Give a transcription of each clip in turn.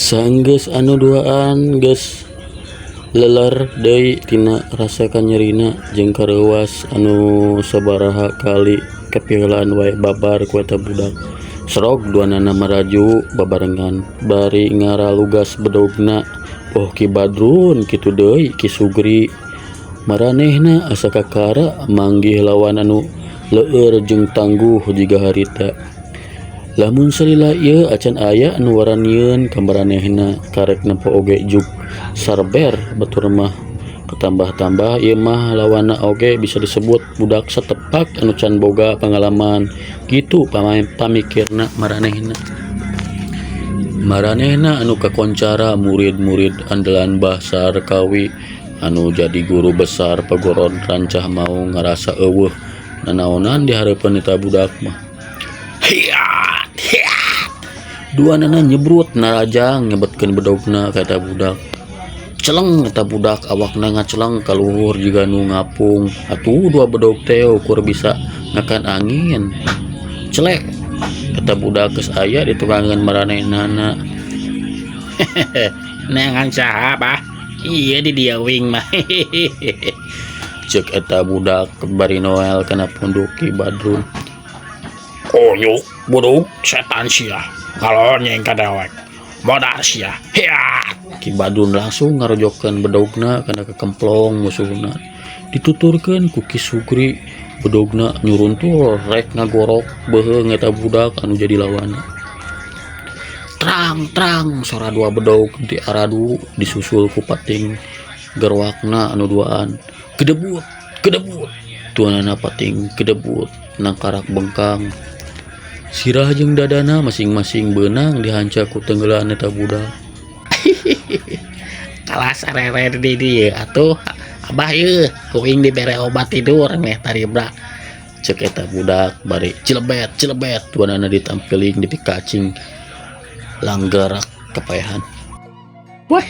Sanggeus anu duaan geus leler deui tina rasa kanyerina jeung kareuwas anu sabaraha kali kapieulaan wae babar ku eta budak. Srog duanana maraju babarengan bari ngaralugas bedogna. Oh Ki Badrun kitu deui Ki Sugri, maranehna asa kakara manggih lawan anu leueur jeung tangguh jiga harita. Lamun salila ieu acan aya anu waranieun ka maranehna karek nempo oge juk sarber batur mah. Ketambah-tambah ieu mah lawanna oge bisa disebut budak satepak anu can boga pangalaman kitu pamikirna maranehna. Maranehna anu kakoncara murid-murid andalan Mbah Sarkawi anu jadi guru besar pagoron rancah mau ngarasa eueuh nanaonan di hareupeun eta budak mah. Hiat, hiat. Duanana nyebrut narajang nyebetkeun bedogna ka eta budak. Celeng eta budak awakna ngaceleng kaluhur jiga nu ngapung. Atuh dua bedog teh ukur bisa ngakan angin. Celek eta budak geus aya di tukangan maranehnana. Neangan saha bah? Iya di dia wing mah. Cek eta budak bari Noel kana punduk Ki Badrun. Konyuk buduk setan sia kalau nyeng kadawek modar sia hiat. Ki Badrun langsung ngarojokeun bedogna kana kekemplong musuhna. Dituturkeun ku Ki Sugri, bedogna nyuruntul rek ngagorok beuheung eta budak anu jadi lawanna. Trang sora dua bedog di aradu disusul ku pating gerwakna anu duaan. Gedebut tuanana pating gedebut nangkarak bengkang. Sirah jeung dadana masing-masing beunang dihanca ku tenggelan eta budak. Kalah sarere di dieu atuh abah ieu kuing dibere obat tidur meh taribra. Cek eta budak bari cilebet tuanana ditampiling di pikacing langgarak kepayahan. Wah,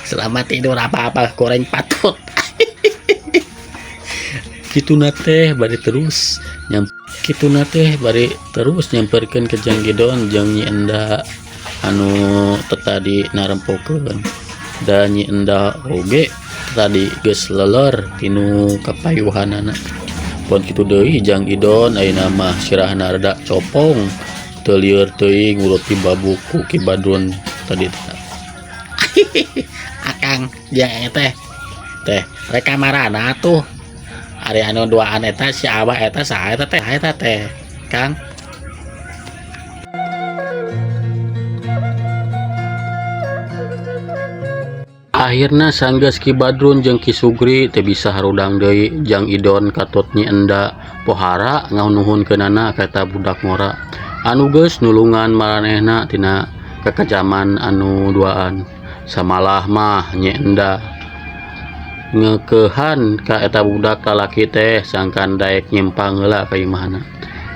selamat tidur apa-apa goreng patut. Kituna teh bari terus nyamperkeun ke Jang Gidon jeung Nyi Enda anu tadi narempokeun. Da Nyi Enda oge tadi geus leler tinu kapayuhanana. Pon kitu deui Jang Gidon ayeuna mah sirahna rada copong teu lieur teuing urut ti babuk ku Ki Badrun tadi. Akang jeung teh reka marana tuh. Ari anu duaan eta si Abah eta saha eta teh Kang. Akhirna sanggeus Ki Badrun jeung Ki Sugri teu bisa harudang deui Jang Idon katut Nyi Enda pohara nganuhunkeunana ka eta budak ngora anu geus nulungan maranehna tina kekajaman anu duaan. Samalah mah Nyi Enda ngekeuhan ka eta budak lalaki teh sangkan daek nyimpang heula ka imahna.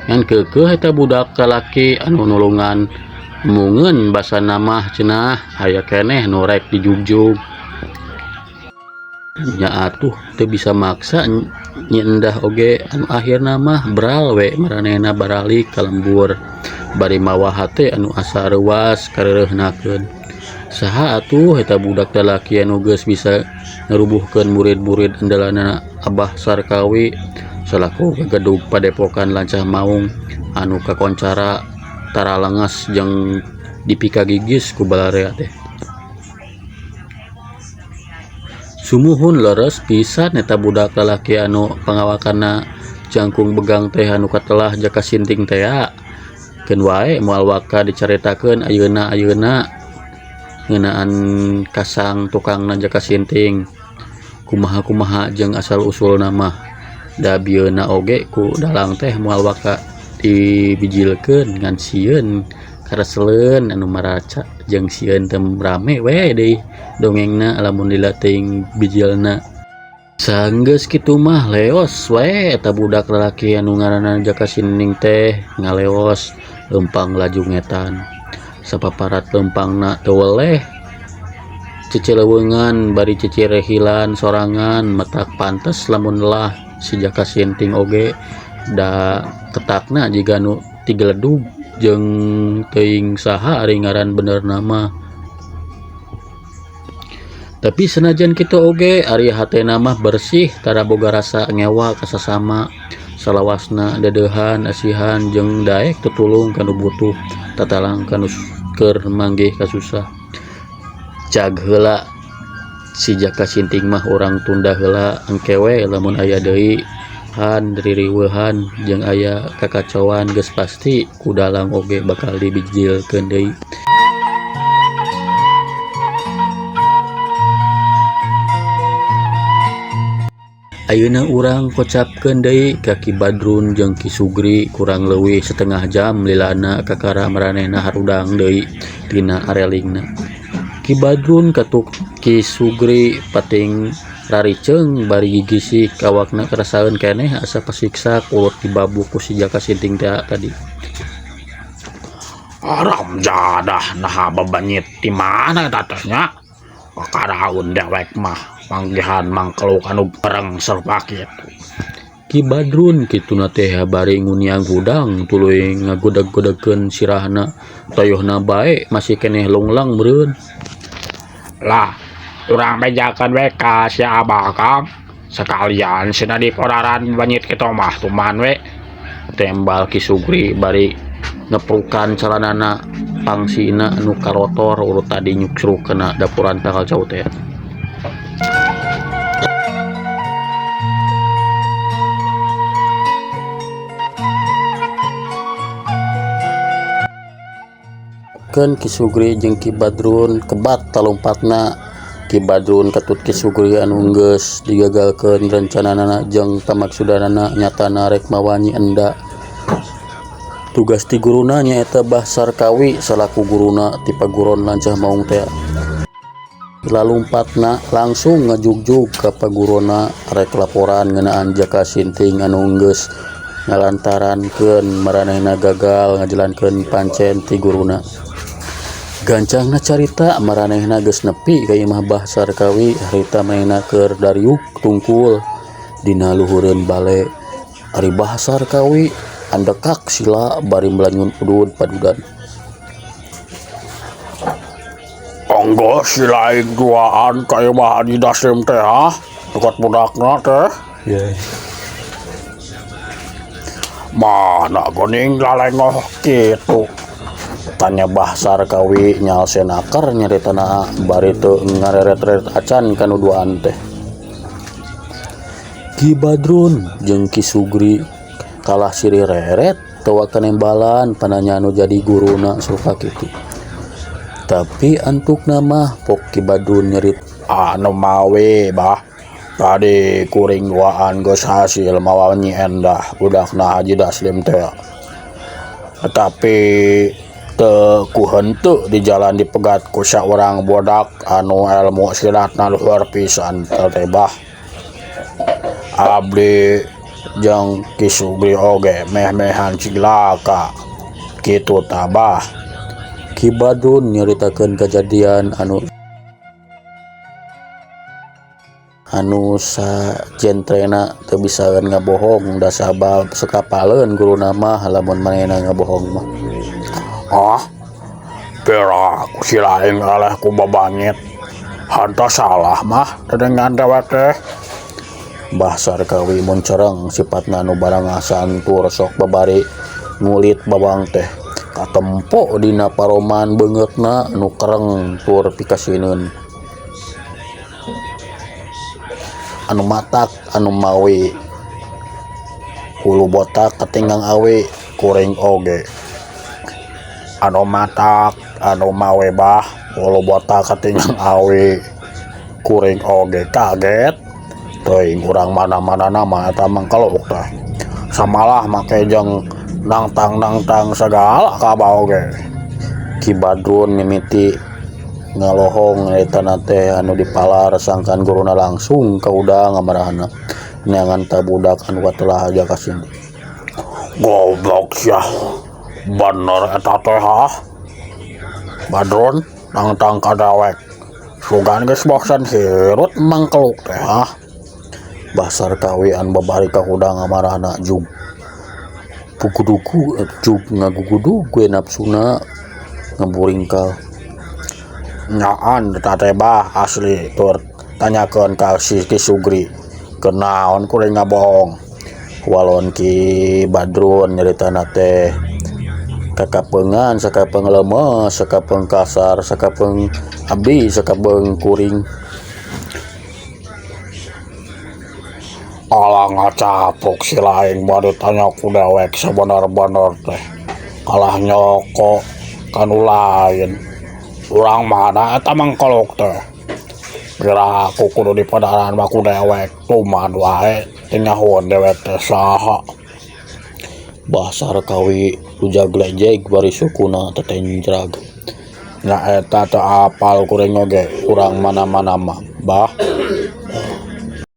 Ngan keukeuh eta budak lalaki anu nulungan mungeun basana mah cenah aya keneh nu rek dijugjug. Nya atuh teu bisa maksa Nyi Endah oge anu akhirna mah beral we maranehna baralik ka lembur bari mawa hate anu asa reuwas kareureuhnakeun. Saha atuh eta budak lalaki anu geus bisa ngarubuhkeun murid-murid andalanna Abah Sarkawi salaku gagedug padepokan Lancah Maung anu kakoncara tara lenges jeung dipikagigis ku balarea teh. Sumuhun leres pisan eta budak lalaki anu pangawakanna jangkung begang teh anu katelah jaka sinting teh. Keun wae moal waka dicaritakeun ayeuna ngeunaan kasang tukang jaka sinting kumaha jeung asal usul nama da bieuna oge ku dalang teh moal waka dibijilkeun ngan sieun kareseleun anu maraca jeung sieun teu rame we deui dongengna lamun dilatih bijilna. Sanggeus kitu mah leos we eta budak lalaki anu ngaranna jaka sinting teh ngaleos leumpang laju ngetan. Sapaparat lempangna teu weleh ceceleweungan bari cicirehilan sorangan metak pantes lamun lah si jaka sinting oge da ketakna jiga nu tigeledug jeung teuing saha ari ngaran bener nama Tapi senajan kitu oge ari hatena mah bersih tara boga rasa ngewa ka sasama salawasna dedehan asihan jeung daek tutulung kanu butuh tatalang kanu keur manggih kasusah. Cag heula si Jaka Sinting mah orang tunda heula engkewe lamun aya deui han ririweuhan jeung aya kakacauan geus pasti kudalang oge bakal dibijilkeun deui. Ayeuna urang kocapkeun deui ka Ki Badrun jeung Ki Sugri kurang leuwih setengah jam lilana kakara maranehna harudang deui dina arelingna. Ki Badrun katuk Ki Sugri pating rariceung bari gigisik awakna karasaeun keneh asa pasiksa kulot dibabuk ku si Jaka Sinting tadi. Aram jadah nah babanyit di mana eta teh nya? Kakaraun dewek mah manggihan mangkeluk anu bareng serba kitu. Ki Badrun kituna teh bari nguniang hudang tuluy ngagodag-godagkeun sirahna toyohna bae masih keneh lunglang meureun. Lah, urang bejakeun we ka si Abah Kang. Sekalian cenah diporaran banyit kitu mah tuman we. Tembal Ki Sugri bari ngeprukan calanana pangsina anu karotor urut tadi nyuksruk kena dapuran takal jauh teh. Ki Sugri jeung Ki Badrun kebat talumpatna. Ki Badrun katut Ki Sugri anu geus digagalkeun rencanana jeung pamaksudanana nyatana rek mawanyi enda. Tugas ti guruna nyaeta Bah Sarkawi salaku guruna ti paguron lancah maung teh. Lalumpatna langsung ngajugjug ka pagurona rek laporan ngeunaan Jaka Sinting anu geus ngalantarankeun maranehna gagal ngajalankeun pancen ti guruna. Gancangna carita maranehna geus nepi ka imah Bah Sarkawi harita maena keur dariuk tungkul dina luhureun bale. Ari Bah Sarkawi andekak sila bari melanyun udud padudan. Anggo sila duaan ka imah Haji Dasim teh ha? Dekat budakna teh. Ye. Mana goning lalengoh kitu. Tanya Bah Sarkawi nyalsen akar nyaritana bari teu ngareret-reret acan kanu duaan teh. Ki Badrun jeung Ki Sugri kalah siri reret tawa kanembalan pananya anu jadi guruna suka kitu. Tapi antukna mah pok Ki Badrun nyerit anu mawe bah tadi kuring duaan geus hasil mawanyi endah budakna Haji Daslim teh. Tapi teu ku henteu di jalan dipegat ku saurang bodak anu elmu silatna luhur pisan teh bah. Abdi jeung Ki Sugri oge meh-mehan cilaka kitu tah bah. Ki Badrun nyaritakeun kejadian anu sajentrena teu bisaeun ngabohong da sabab sakapaleun guruna mah lamun manehna ngabohong mah. Ah, pira ku silaing aleh ku babanyit. Hanta salah mah dedengan dewek teh. Bah Sarkawi mun cereng sipatna anu barang asantur sok babari ngulit babang teh katempo dina paroman beungeutna anu kereng tur pikasieun. Anu matak anu mawe hulu botak katinggang awe kuring oge. Anu matak anu mawe bah hulu botak katinggang awe kuring oge kaget. Teuing urang mana-mana nama eta mangkaluk teh. Samalah make jeung nangtang-nangtang sagala ka oge. Ki Badrun mimiti ngalohong etana teh anu dipalar sangkan guruna langsung ka udang ngamarahna neangan tabudak anu katelah Jaka Sinting. Goblok sia. Bener eta teh ha. Badrun nangtang ka dewek. Sugan geus bosan hirut mangkeluk teh ha. Bah Sarkawi an babari ka udang ngamarahna jug. Pugudugu jug ngagugudu gue nafsuna ngaburingkal. nyaan teh bah asli tur tanyakeun ka si Ki Sugri kenaon kuring ngabohong walon Ki Badrun nyaritana teh kakapeungan sakapeung lemes sakapeung kasar sakapeung abdi sakapeung kuring alang ngacapuk si laing bari tanya ku dewek sabener-bener teh kalah nyoko kanu lain urang mana eta mangkolok teh kira aku kudu dipadaran mah ku dewek tuman wae tinyahoan dewek teh saha basar kawi rujag lejeg bari sukuna tetenjrag nya eta teu apal kuring oge urang mana-mana mah bah